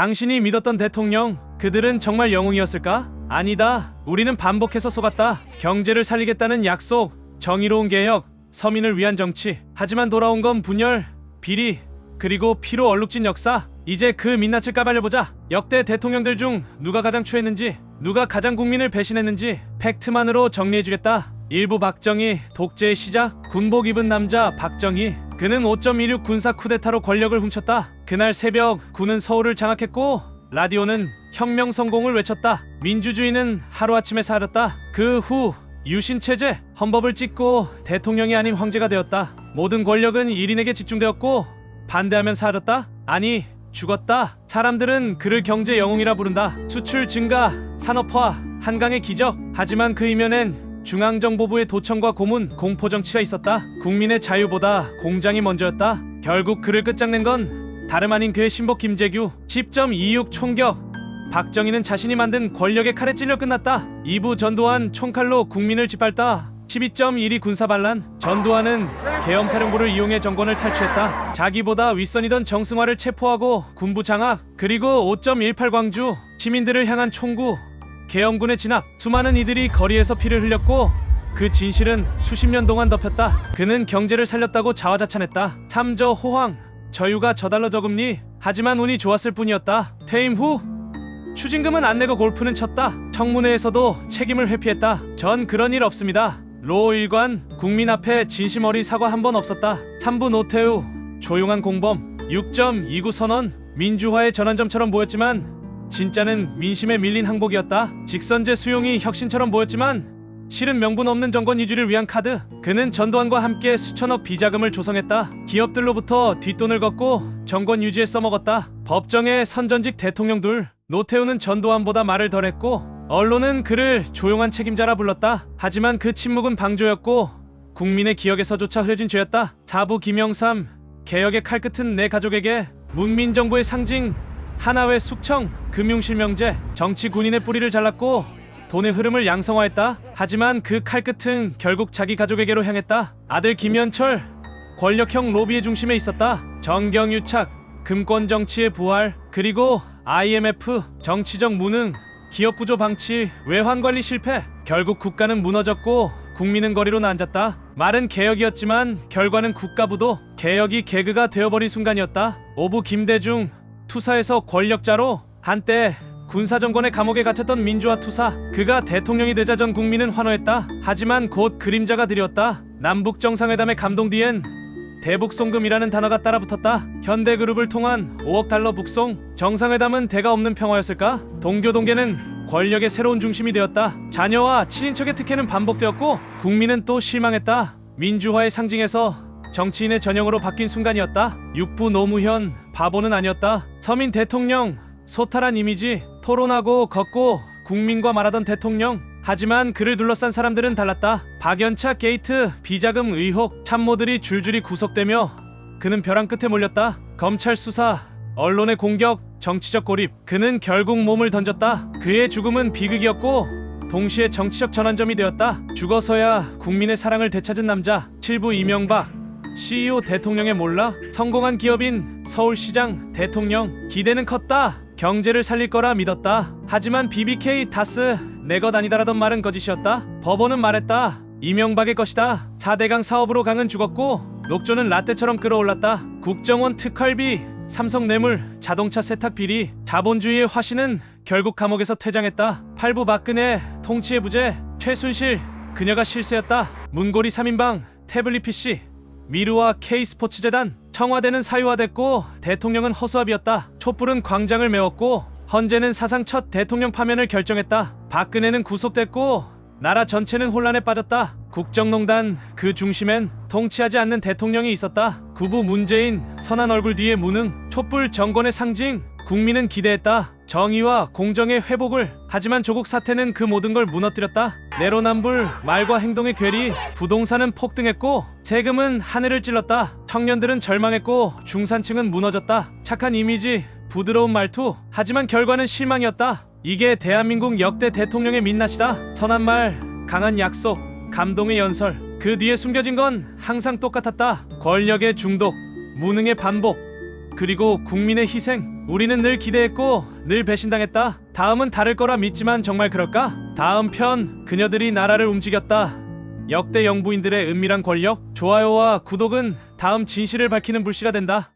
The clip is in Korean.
당신이 믿었던 대통령, 그들은 정말 영웅이었을까? 아니다. 우리는 반복해서 속았다. 경제를 살리겠다는 약속, 정의로운 개혁, 서민을 위한 정치. 하지만 돌아온 건 분열, 비리, 그리고 피로 얼룩진 역사. 이제 그 민낯을 까발려보자. 역대 대통령들 중 누가 가장 추했는지, 누가 가장 국민을 배신했는지 팩트만으로 정리해주겠다. 1부 박정희, 독재의 시작. 군복 입은 남자 박정희. 그는 5.16 군사 쿠데타로 권력을 훔쳤다. 그날 새벽 군은 서울을 장악했고 라디오는 혁명 성공을 외쳤다. 민주주의는 하루아침에 사라졌다. 그 후 유신체제, 헌법을 찍고 대통령이 아닌 황제가 되었다. 모든 권력은 1인에게 집중되었고 반대하면 사라졌다? 아니, 죽었다. 사람들은 그를 경제 영웅이라 부른다. 수출 증가, 산업화, 한강의 기적. 하지만 그 이면엔 중앙정보부의 도청과 고문, 공포정치가 있었다. 국민의 자유보다 공장이 먼저였다. 결국 그를 끝장낸 건 다름 아닌 그의 신복 김재규. 10.26 총격. 박정희는 자신이 만든 권력의 칼에 찔려 끝났다. 2부 전두환 총칼로 국민을 짓밟다. 12.12 군사반란. 전두환은 계엄사령부를 이용해 정권을 탈취했다. 자기보다 윗선이던 정승화를 체포하고 군부 장악. 그리고 5.18 광주. 시민들을 향한 총구, 계엄군의 진압. 수많은 이들이 거리에서 피를 흘렸고 그 진실은 수십 년 동안 덮였다. 그는 경제를 살렸다고 자화자찬했다. 3저 호황, 저유가 저달러 저금리. 하지만 운이 좋았을 뿐이었다. 퇴임 후 추징금은 안 내고 골프는 쳤다. 청문회에서도 책임을 회피했다. 전 그런 일 없습니다. 로 일관, 국민 앞에 진심 어린 사과 한 번 없었다. 3부 노태우, 조용한 공범. 6.29 선언, 민주화의 전환점처럼 보였지만 진짜는 민심에 밀린 항복이었다. 직선제 수용이 혁신처럼 보였지만 실은 명분 없는 정권 유지를 위한 카드. 그는 전두환과 함께 수천억 비자금을 조성했다. 기업들로부터 뒷돈을 걷고 정권 유지에 써먹었다. 법정의 선전직 대통령 둘. 노태우는 전두환보다 말을 덜했고 언론은 그를 조용한 책임자라 불렀다. 하지만 그 침묵은 방조였고 국민의 기억에서조차 흐려진 죄였다. 4부 김영삼, 개혁의 칼끝은 내 가족에게. 문민정부의 상징, 하나회 숙청, 금융실명제. 정치 군인의 뿌리를 잘랐고 돈의 흐름을 양성화했다. 하지만 그 칼끝은 결국 자기 가족에게로 향했다. 아들 김현철, 권력형 로비의 중심에 있었다. 정경유착, 금권정치의 부활, 그리고 IMF, 정치적 무능, 기업 구조 방치, 외환관리 실패. 결국 국가는 무너졌고 국민은 거리로 앉았다. 말은 개혁이었지만 결과는 국가부도, 개혁이 개그가 되어버린 순간이었다. 5부 김대중, 투사에서 권력자로. 한때 군사정권의 감옥에 갇혔던 민주화 투사. 그가 대통령이 되자 전 국민은 환호했다. 하지만 곧 그림자가 드리웠다. 남북정상회담의 감동 뒤엔 대북송금이라는 단어가 따라붙었다. 현대그룹을 통한 5억 달러 북송. 정상회담은 대가 없는 평화였을까? 동교동계는 권력의 새로운 중심이 되었다. 자녀와 친인척의 특혜는 반복되었고 국민은 또 실망했다. 민주화의 상징에서 정치인의 전형으로 바뀐 순간이었다. 6부 노무현, 바보는 아니었다. 서민 대통령, 소탈한 이미지, 토론하고 걷고 국민과 말하던 대통령. 하지만 그를 둘러싼 사람들은 달랐다. 박연차 게이트, 비자금 의혹, 참모들이 줄줄이 구속되며 그는 벼랑 끝에 몰렸다. 검찰 수사, 언론의 공격, 정치적 고립. 그는 결국 몸을 던졌다. 그의 죽음은 비극이었고 동시에 정치적 전환점이 되었다. 죽어서야 국민의 사랑을 되찾은 남자. 7부 이명박, CEO 대통령의 몰라. 성공한 기업인, 서울시장, 대통령. 기대는 컸다. 경제를 살릴 거라 믿었다. 하지만 BBK, 다스, 내 것 아니다라던 말은 거짓이었다. 법원은 말했다. 이명박의 것이다. 4대강 사업으로 강은 죽었고 녹조는 라떼처럼 끌어올랐다. 국정원 특활비, 삼성 뇌물, 자동차 세탁 비리. 자본주의의 화신은 결국 감옥에서 퇴장했다. 8부 박근혜, 통치의 부재, 최순실, 그녀가 실세였다. 문고리 3인방, 태블릿 PC, 미르와 K스포츠재단. 청와대는 사유화됐고 대통령은 허수아비였다. 촛불은 광장을 메웠고 헌재는 사상 첫 대통령 파면을 결정했다. 박근혜는 구속됐고 나라 전체는 혼란에 빠졌다. 국정농단, 그 중심엔 통치하지 않는 대통령이 있었다. 9부 문재인, 선한 얼굴 뒤에 무능. 촛불 정권의 상징. 국민은 기대했다. 정의와 공정의 회복을. 하지만 조국 사태는 그 모든 걸 무너뜨렸다. 내로남불, 말과 행동의 괴리. 부동산은 폭등했고 세금은 하늘을 찔렀다. 청년들은 절망했고 중산층은 무너졌다. 착한 이미지, 부드러운 말투. 하지만 결과는 실망이었다. 이게 대한민국 역대 대통령의 민낯이다. 선한 말, 강한 약속, 감동의 연설. 그 뒤에 숨겨진 건 항상 똑같았다. 권력의 중독, 무능의 반복, 그리고 국민의 희생. 우리는 늘 기대했고 늘 배신당했다. 다음은 다를 거라 믿지만 정말 그럴까? 다음 편 그녀들이 나라를 움직였다. 역대 영부인들의 은밀한 권력. 좋아요와 구독은 다음 진실을 밝히는 불씨가 된다.